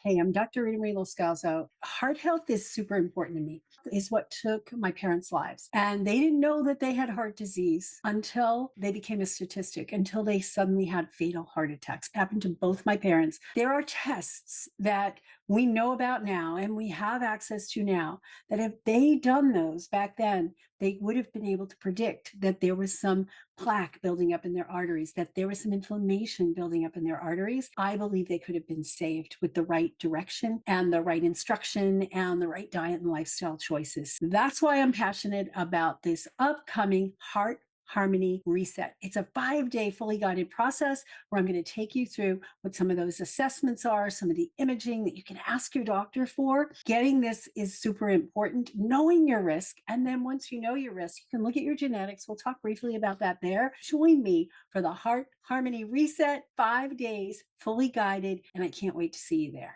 Hey, I'm Dr. Rita Marie Loscalzo. Heart health is super important to me. It's what took my parents' lives. And they didn't know that they had heart disease until they became a statistic, until they suddenly had fatal heart attacks. It happened to both my parents. There are tests that we know about now and we have access to now that if they done those back then, they would have been able to predict that there was some plaque building up in their arteries, that there was some inflammation building up in their arteries. I believe they could have been saved with the right direction and the right instruction and the right diet and lifestyle choices. That's why I'm passionate about this upcoming Heart Harmony Reset. It's a 5-day fully guided process where I'm going to take you through what some of those assessments are, some of the imaging that you can ask your doctor for. Getting this is super important, knowing your risk. And then once you know your risk, you can look at your genetics. We'll talk briefly about that there. Join me for the Heart Harmony Reset, 5 days, fully guided, and I can't wait to see you there.